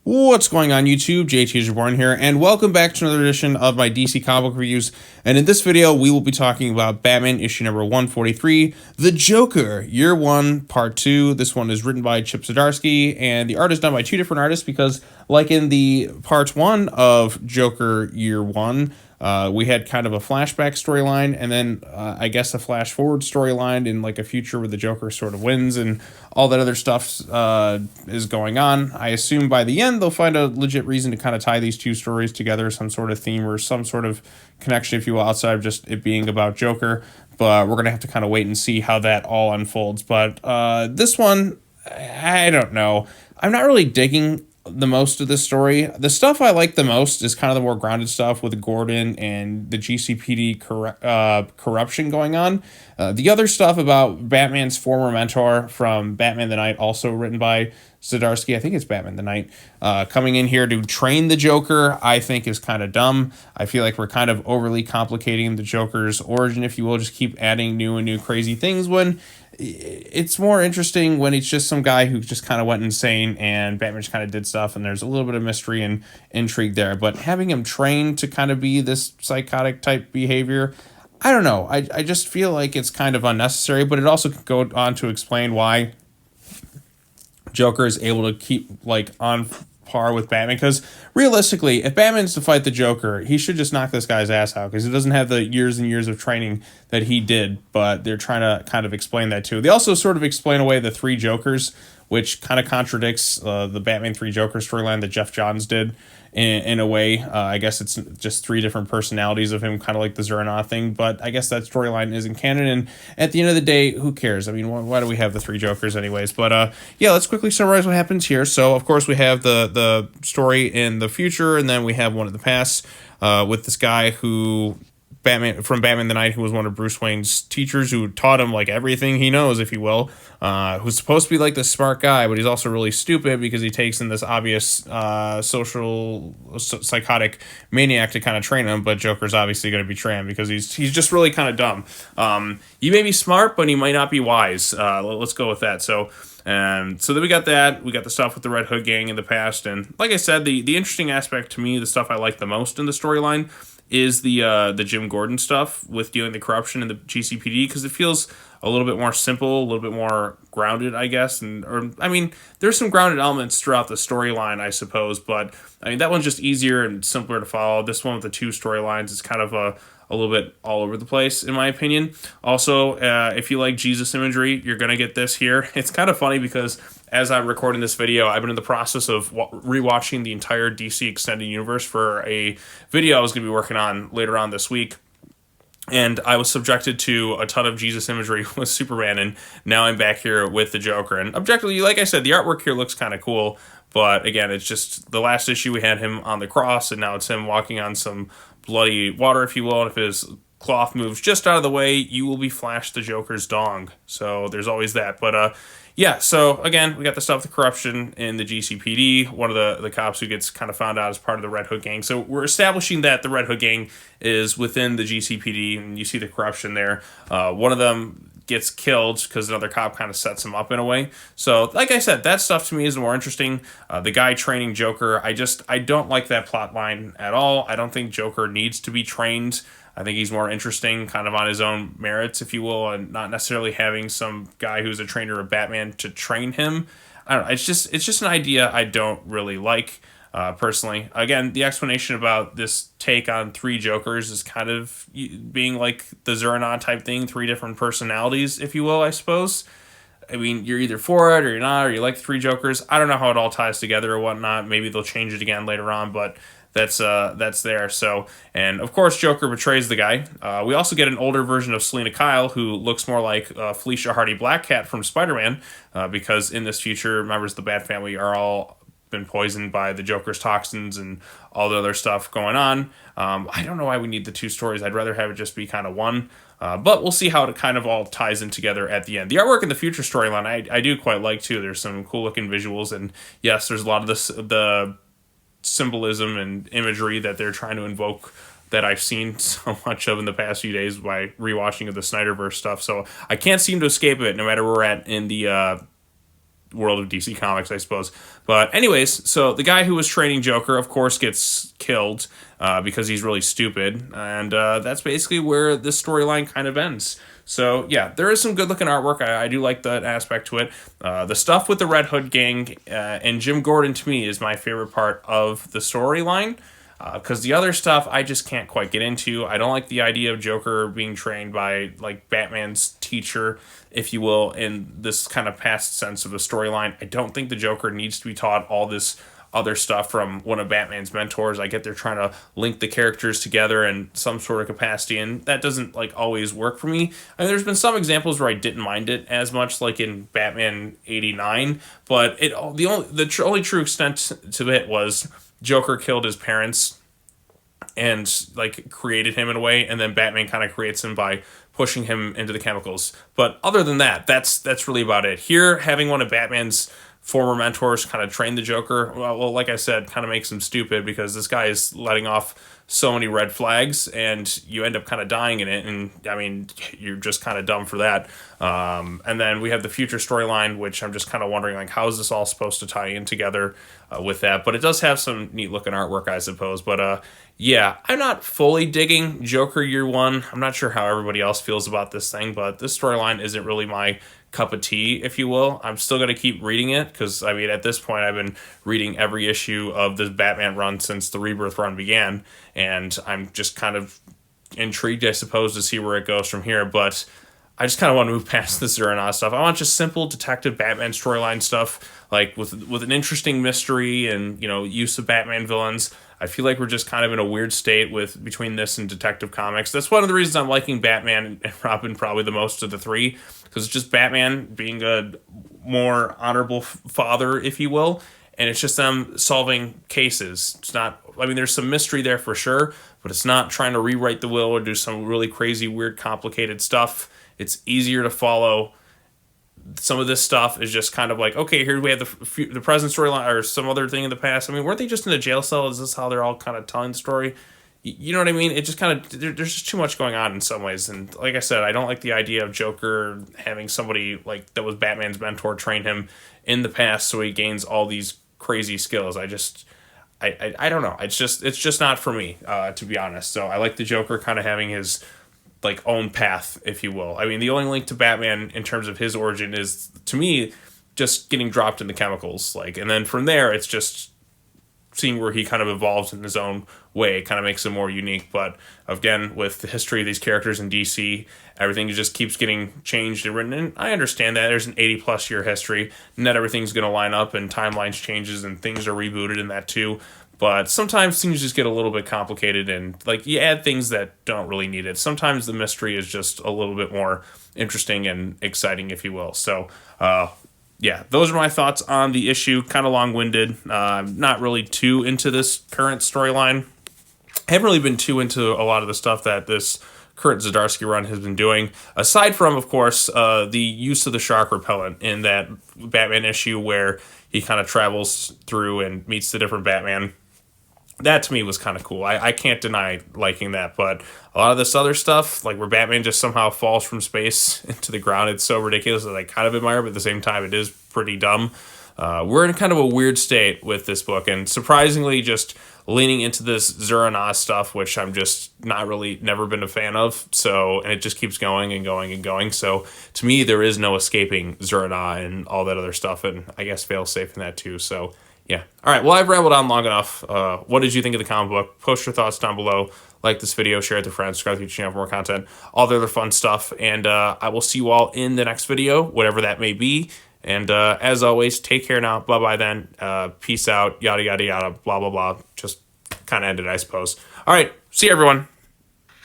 What's going on YouTube? JT Reborn here, and welcome back to another edition of my DC comic book reviews. And in this video, we will be talking about Batman issue number 143, The Joker, Year 1, Part 2. This one is written by Chip Zdarsky, and the art is done by two different artists because, like in the Part 1 of Joker Year 1, we had kind of a flashback storyline, and then I guess a flash forward storyline in like a future where the Joker sort of wins and all that other stuff is going on. I assume by the end they'll find a legit reason to kind of tie these two stories together, some sort of theme or some sort of connection, if you will, outside of just it being about Joker. But we're gonna have to kind of wait and see how that all unfolds. But this one, I don't know. I'm not really digging the most of this story. The stuff I like the most is kind of the more grounded stuff with Gordon and the GCPD corruption going on. The other stuff about Batman's former mentor from Batman the Knight, also written by Zdarsky, I think it's Batman the Knight, coming in here to train the Joker, I think is kind of dumb. I feel like we're kind of overly complicating the Joker's origin, if you will, just keep adding new and new crazy things when it's more interesting when it's just some guy who just kind of went insane and Batman just kind of did stuff and there's a little bit of mystery and intrigue there. But having him trained to kind of be this psychotic type behavior, I don't know. I just feel like it's kind of unnecessary, but it also could go on to explain why Joker is able to keep like on par with Batman, because realistically, if Batman's to fight the Joker, he should just knock this guy's ass out because he doesn't have the years and years of training that he did. But they're trying to kind of explain that too. They also sort of explain away the three Jokers, which kind of contradicts the Batman Three Jokers storyline that Jeff Johns did in a way. I guess it's just three different personalities of him, kind of like the Zerna thing, but I guess that storyline isn't canon, and at the end of the day, who cares? I mean, why do we have the three Jokers anyways? But yeah, let's quickly summarize what happens here. So, of course, we have the story in the future, and then we have one in the past with this guy who Batman the Knight, who was one of Bruce Wayne's teachers, who taught him like everything he knows, if you will, who's supposed to be like the smart guy, but he's also really stupid because he takes in this obvious psychotic maniac to kind of train him. But Joker's obviously going to betray him because he's just really kind of dumb. You may be smart, but he might not be wise. Let's go with that. So then we got that. We got the stuff with the Red Hood gang in the past, and like I said, the interesting aspect to me, the stuff I like the most in the storyline, is the Jim Gordon stuff with dealing the corruption in the GCPD, because it feels a little bit more simple, a little bit more grounded, I guess. There's some grounded elements throughout the storyline, I suppose, but I mean that one's just easier and simpler to follow. This one with the two storylines is kind of a little bit all over the place, in my opinion. Also, if you like Jesus imagery, you're going to get this here. It's kind of funny because as I'm recording this video, I've been in the process of rewatching the entire DC Extended Universe for a video I was going to be working on later on this week. And I was subjected to a ton of Jesus imagery with Superman, and now I'm back here with the Joker. And objectively, like I said, the artwork here looks kind of cool. But again, it's just the last issue we had him on the cross, and now it's him walking on some bloody water, if you will. And if his cloth moves just out of the way, you will be Flash the Joker's dong. So there's always that. But yeah, so again, we got the stuff with the corruption in the GCPD, one of the cops who gets kind of found out as part of the Red Hood gang. So we're establishing that the Red Hood gang is within the GCPD, and you see the corruption there. One of them gets killed because another cop kind of sets him up in a way. So like I said, that stuff to me is more interesting. The guy training Joker, I don't like that plot line at all. I don't think Joker needs to be trained. I think he's more interesting kind of on his own merits, if you will, and not necessarily having some guy who's a trainer of Batman to train him. I don't know. It's just an idea I don't really like, personally. Again, the explanation about this take on three Jokers is kind of being like the Zerna type thing, three different personalities, if you will, I suppose. I mean, you're either for it or you're not, or you like the three Jokers. I don't know how it all ties together or whatnot. Maybe they'll change it again later on, but that's there. So, and of course, Joker betrays the guy. We also get an older version of Selina Kyle, who looks more like Felicia Hardy Black Cat from Spider-Man, because in this future, members of the Bat Family are all been poisoned by the Joker's toxins and all the other stuff going on. I don't know why we need the two stories. I'd rather have it just be kind of one. But we'll see how it kind of all ties in together at the end. The artwork in the future storyline, I do quite like too. There's some cool looking visuals, and yes, there's a lot of the symbolism and imagery that they're trying to invoke that I've seen so much of in the past few days by rewatching of the Snyderverse stuff. So I can't seem to escape it no matter where we're at in the world of DC Comics, I suppose. But anyways, so the guy who was training Joker, of course, gets killed because he's really stupid, and that's basically where this storyline kind of ends. So yeah, there is some good looking artwork. I do like that aspect to it. The stuff with the Red Hood gang and Jim Gordon, to me, is my favorite part of the storyline. Because the other stuff I just can't quite get into. I don't like the idea of Joker being trained by like Batman's teacher, if you will, in this kind of past sense of the storyline. I don't think the Joker needs to be taught all this other stuff from one of Batman's mentors. I get they're trying to link the characters together in some sort of capacity, and that doesn't like always work for me. I mean, there's been some examples where I didn't mind it as much, like in Batman '89, but the only true extent to it was Joker killed his parents and like created him in a way, and then Batman kind of creates him by pushing him into the chemicals. But other than that, that's really about it. Here, having one of Batman's former mentors kind of train the Joker, well, like I said, kind of makes him stupid because this guy is letting off so many red flags, and you end up kind of dying in it. And I mean, you're just kind of dumb for that. And then we have the future storyline, which I'm just kind of wondering, like, how is this all supposed to tie in together with that? But it does have some neat looking artwork, I suppose. But yeah, I'm not fully digging Joker Year One. I'm not sure how everybody else feels about this thing, but this storyline isn't really my cup of tea, if you will. I'm still going to keep reading it because, I mean, at this point, I've been reading every issue of this Batman run since the Rebirth run began, and I'm just kind of intrigued, I suppose, to see where it goes from here. But I just kind of want to move past the Zur-En-Arrh stuff. I want just simple detective Batman storyline stuff, like with an interesting mystery and, you know, use of Batman villains. I feel like we're just kind of in a weird state between this and Detective Comics. That's one of the reasons I'm liking Batman and Robin probably the most of the three, because it's just Batman being a more honorable father, if you will, and it's just them solving cases. It's not, I mean, there's some mystery there for sure, but it's not trying to rewrite the will or do some really crazy, weird, complicated stuff. It's easier to follow. Some of this stuff is just kind of like, okay, here we have the present storyline or some other thing in the past. I mean, weren't they just in a jail cell? Is this how they're all kind of telling the story? You know what I mean? It just kind of, there's just too much going on in some ways. And like I said, I don't like the idea of Joker having somebody like that was Batman's mentor train him in the past so he gains all these crazy skills. I don't know. It's just not for me, to be honest. So I like the Joker kind of having his like own path, if you will. I mean, the only link to Batman in terms of his origin is, to me, just getting dropped in the chemicals. Like, and then from there, it's just seeing where he kind of evolves in his own way. It kind of makes him more unique. But again, with the history of these characters in DC, everything just keeps getting changed and written. And I understand that there's an 80+ year history. Not everything's going to line up, and timelines changes and things are rebooted in that too. But sometimes things just get a little bit complicated, and like you add things that don't really need it. Sometimes the mystery is just a little bit more interesting and exciting, if you will. So, yeah, those are my thoughts on the issue. Kind of long-winded. Not really too into this current storyline. I haven't really been too into a lot of the stuff that this Kurt Zdarsky run has been doing, aside from, of course, the use of the shark repellent in that Batman issue where he kind of travels through and meets the different Batman. That to me was kind of cool. I can't deny liking that, but a lot of this other stuff, like where Batman just somehow falls from space into the ground, it's so ridiculous that I kind of admire, but at the same time, it is pretty dumb. We're in kind of a weird state with this book, and surprisingly just leaning into this Zur-En-Arrh stuff, which I'm just never been a fan of. So, and it just keeps going and going and going. So to me, there is no escaping Zur-En-Arrh and all that other stuff, and I guess fail-safe in that too. So yeah. All right. Well, I've rambled on long enough. What did you think of the comic book? Post your thoughts down below. Like this video, share it to friends, subscribe to the channel for more content, all the other fun stuff. And I will see you all in the next video, whatever that may be. And as always, take care now. Bye-bye then. Peace out. Yada, yada, yada. Blah, blah, blah. Just kind of ended, I suppose. All right. See you, everyone.